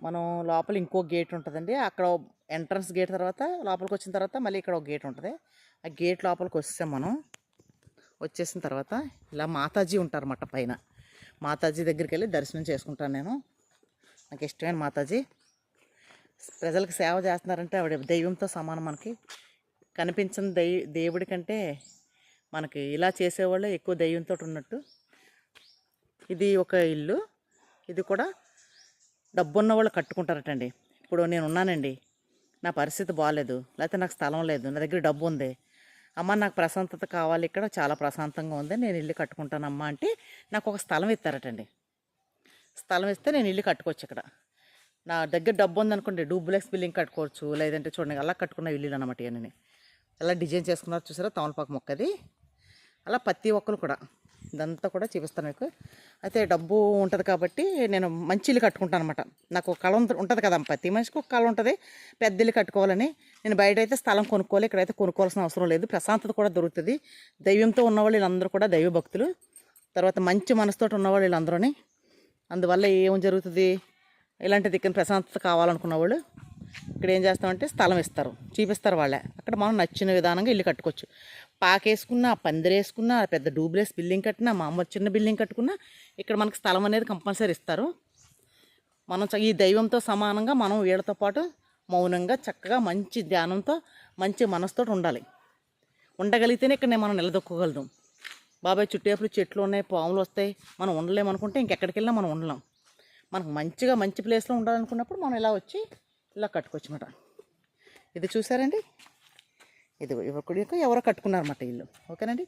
మనం లోపల ఇంకో గేట్ ఉంటుందండి. అక్కడ ఎంట్రన్స్ గేట్ తర్వాత లోపలికి వచ్చిన తర్వాత మళ్ళీ ఇక్కడ ఒక గేట్ ఉంటుంది. ఆ గేట్ లోపలికి వస్తాం మనం. వచ్చేసిన తర్వాత ఇలా మాతాజీ ఉంటారన్నమాట పైన. మాతాజీ దగ్గరికి వెళ్ళి దర్శనం చేసుకుంటాను నేను. నాకు ఇష్టమైన మాతాజీ. ప్రజలకు సేవ చేస్తున్నారంటే ఆవిడ దైవంతో సమానం. మనకి కనిపించిన దేవుడి కంటే మనకి ఇలా చేసేవాళ్ళు ఎక్కువ దైవంతో ఉన్నట్టు. ఇది ఒక ఇల్లు. ఇది కూడా డబ్బున్న వాళ్ళు కట్టుకుంటారటండి. ఇప్పుడు నేను ఉన్నానండి, నా పరిస్థితి బాగాలేదు, లేకపోతే నాకు స్థలం లేదు, నా దగ్గర డబ్బు ఉంది, అమ్మ నాకు ప్రశాంతత కావాలి, ఇక్కడ చాలా ప్రశాంతంగా ఉంది, నేను ఇల్లు కట్టుకుంటానమ్మా అంటే నాకు ఒక స్థలం ఇస్తారటండి. స్థలం ఇస్తే నేను ఇల్లు కట్టుకోవచ్చు. ఇక్కడ నా దగ్గర డబ్బు ఉందనుకోండి, డూప్లెక్స్ బిల్డింగ్ కట్టుకోవచ్చు. లేదంటే చూడండి అలా కట్టుకున్న ఇల్లు అనమాట. ఇవన్నీ ఎలా డిజైన్ చేసుకున్నారు చూసారా, తమలపాకు మొక్కది. అలా ప్రతి ఒక్కరు కూడా ఇదంతా కూడా చూపిస్తాను మీకు. అయితే డబ్బు ఉంటుంది కాబట్టి నేను మంచి ఇల్లు కట్టుకుంటాను అనమాట. నాకు కళ ఉంటుంది కదా, ప్రతి మనిషికి ఒక కళ ఉంటుంది, పెద్ద ఇల్లు కట్టుకోవాలని. నేను బయట అయితే స్థలం కొనుక్కోవాలి, ఇక్కడైతే కొనుక్కోవాల్సిన అవసరం లేదు. ప్రశాంతత కూడా దొరుకుతుంది. దైవంతో ఉన్నవాళ్ళు వీళ్ళందరూ కూడా దైవ భక్తులు, తర్వాత మంచి మనసుతో ఉన్నవాళ్ళు వీళ్ళందరూని. అందువల్ల ఏం జరుగుతుంది, ఇలాంటిది ఇక్కడ ప్రశాంతత కావాలనుకున్న వాళ్ళు ఇక్కడ ఏం చేస్తామంటే స్థలం ఇస్తారు, చూపిస్తారు వాళ్ళే. అక్కడ మనం నచ్చిన విధానంగా ఇల్లు కట్టుకోవచ్చు. పాకేసుకున్నా, పందిరేసుకున్నా, పెద్ద డూబ్లెస్ బిల్డింగ్ కట్టినా, మామూలు చిన్న బిల్డింగ్ కట్టుకున్నా ఇక్కడ మనకు స్థలం అనేది కంపల్సరీ ఇస్తారు. మనం ఈ దైవంతో సమానంగా మనం వీళ్ళతో పాటు మౌనంగా చక్కగా మంచి ధ్యానంతో మంచి మనసుతో ఉండాలి. ఉండగలిగితేనే ఇక్కడ మనం నిలదొక్కగలుగుతాం. బాబాయ్ చుట్టేపులు చెట్లు ఉన్నాయి, పాములు వస్తాయి, మనం ఉండలేమనుకుంటే ఇంకెక్కడికి వెళ్ళినా మనం ఉండలేం. మనకు మంచిగా మంచి ప్లేస్లో ఉండాలనుకున్నప్పుడు మనం ఇలా వచ్చి ఇలా కట్టుకోవచ్చు అన్నమాట. ఇది చూసారండి, ఇది ఎవరో కట్టుకున్నారన్నమాట ఇల్లు. ఓకేనండి,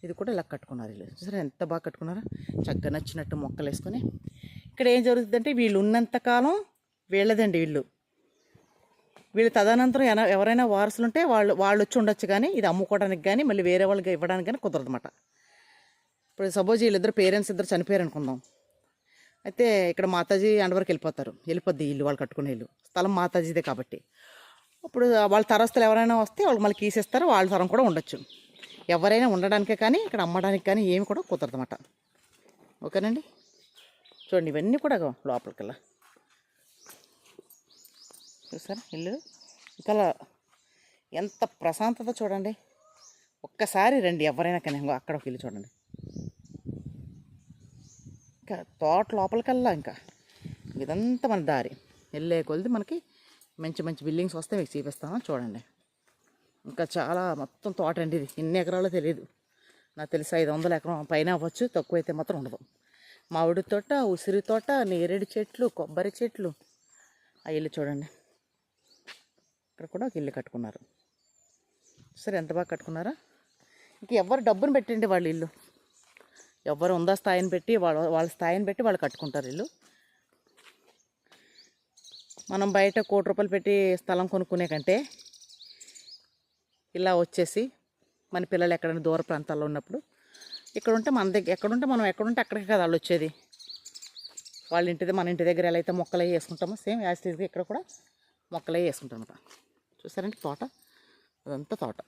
ఇది కూడా ఇలా కట్టుకున్నారు ఇల్లు. చూసారా ఎంత బాగా కట్టుకున్నారో, చక్కగా నచ్చినట్టు మొక్కలు వేసుకొని. ఇక్కడ ఏం జరుగుతుందంటే వీళ్ళు ఉన్నంతకాలం వీళ్ళదండి ఇల్లు. వీళ్ళు తదనంతరం ఎవరైనా వారసులు ఉంటే వాళ్ళు వచ్చి ఉండొచ్చు, కానీ ఇది అమ్ముకోవడానికి కానీ మళ్ళీ వేరే వాళ్ళకి ఇవ్వడానికి కానీ కుదరదు అన్నమాట. ఇప్పుడు సపోజ్ వీళ్ళిద్దరు పేరెంట్స్ ఇద్దరు చనిపోయారు అనుకుందాం. అయితే ఇక్కడ మాతాజీ అండవరకు వెళ్ళిపోద్ది ఇల్లు, వాళ్ళు కట్టుకునే ఇల్లు. స్థలం మాతాజీదే కాబట్టి ఇప్పుడు వాళ్ళ తరస్తులు ఎవరైనా వస్తే వాళ్ళు మళ్ళీ కీసేస్తారు, వాళ్ళ తరం కూడా ఉండొచ్చు. ఎవరైనా ఉండడానికే కానీ ఇక్కడ అమ్మడానికి కానీ ఏమి కూడా కుదరదన్నమాట. ఓకేనండి, చూడండి ఇవన్నీ కూడా లోపలికల్లా చూసారా ఇల్లు. ఇంకా ఎంత ప్రశాంతత చూడండి. ఒక్కసారి రండి ఎవరైనా కానీ. అక్కడ ఒక ఇల్లు చూడండి, ఇంకా తోట లోపలికల్లా. ఇంకా ఇదంతా మన దారి వెళ్ళే కొలిది మనకి మంచి మంచి బిల్డింగ్స్ వస్తే మీకు చూపిస్తాను చూడండి. ఇంకా చాలా మొత్తం తోట అండి. ఇది ఎన్ని ఎకరాలో తెలియదు, నాకు తెలిసి 500 ఎకరం పైన అవ్వచ్చు, తక్కువైతే మాత్రం ఉండదు. మామిడి తోట, ఉసిరి తోట, నేరేడు చెట్లు, కొబ్బరి చెట్లు. ఆ ఇల్లు చూడండి, ఇక్కడ కూడా ఒక ఇల్లు కట్టుకున్నారు. సరే ఎంత బాగా కట్టుకున్నారా. ఇంక ఎవరు డబ్బును పెట్టండి వాళ్ళు ఇల్లు, ఎవరు ఉందా స్థాయిని పెట్టి వాళ్ళ స్థాయిని పెట్టి వాళ్ళు కట్టుకుంటారు ఇల్లు. మనం బయట 1 కోటి రూపాయలు పెట్టి స్థలం కొనుక్కునే కంటే ఇలా వచ్చేసి మన పిల్లలు ఎక్కడైనా దూర ప్రాంతాల్లో ఉన్నప్పుడు ఇక్కడ ఉంటే మన దగ్గర ఎక్కడుంటే అక్కడికి కదా వాళ్ళు వచ్చేది. వాళ్ళ ఇంటిది మన ఇంటి దగ్గర ఎలా అయితే మొక్కలు అవి వేసుకుంటామో సేమ్ యాస్టీస్గా ఇక్కడ కూడా మొక్కలు అవి వేసుకుంటాం అన్నమాట. చూసారంటే తోట, అదంతా తోట.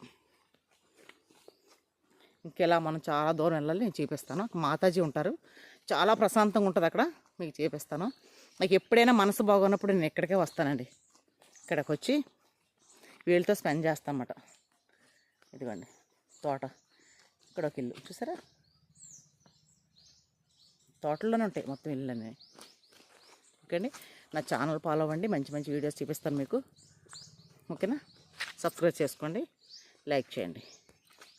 ఇంకెలా మనం చాలా దూరం వెళ్ళాలి, నేను చూపిస్తాను. మాతాజీ ఉంటారు, చాలా ప్రశాంతంగా ఉంటుంది అక్కడ, మీకు చూపిస్తాను. నాకు ఎప్పుడైనా మనసు బాగున్నప్పుడు నేను ఇక్కడికే వస్తానండి. ఇక్కడికి వచ్చి వీళ్ళతో స్పెండ్ చేస్తాను అన్నమాట. ఇదిగోండి తోట, ఇక్కడ ఒక ఇల్లు చూసారా, తోటల్లోనే ఉంటాయి మొత్తం ఇల్లు అన్నీ. ఓకే అండి, నా ఛానల్ ఫాలో అవ్వండి, మంచి మంచి వీడియోస్ చూపిస్తాను మీకు. ఓకేనా, సబ్స్క్రైబ్ చేసుకోండి, లైక్ చేయండి.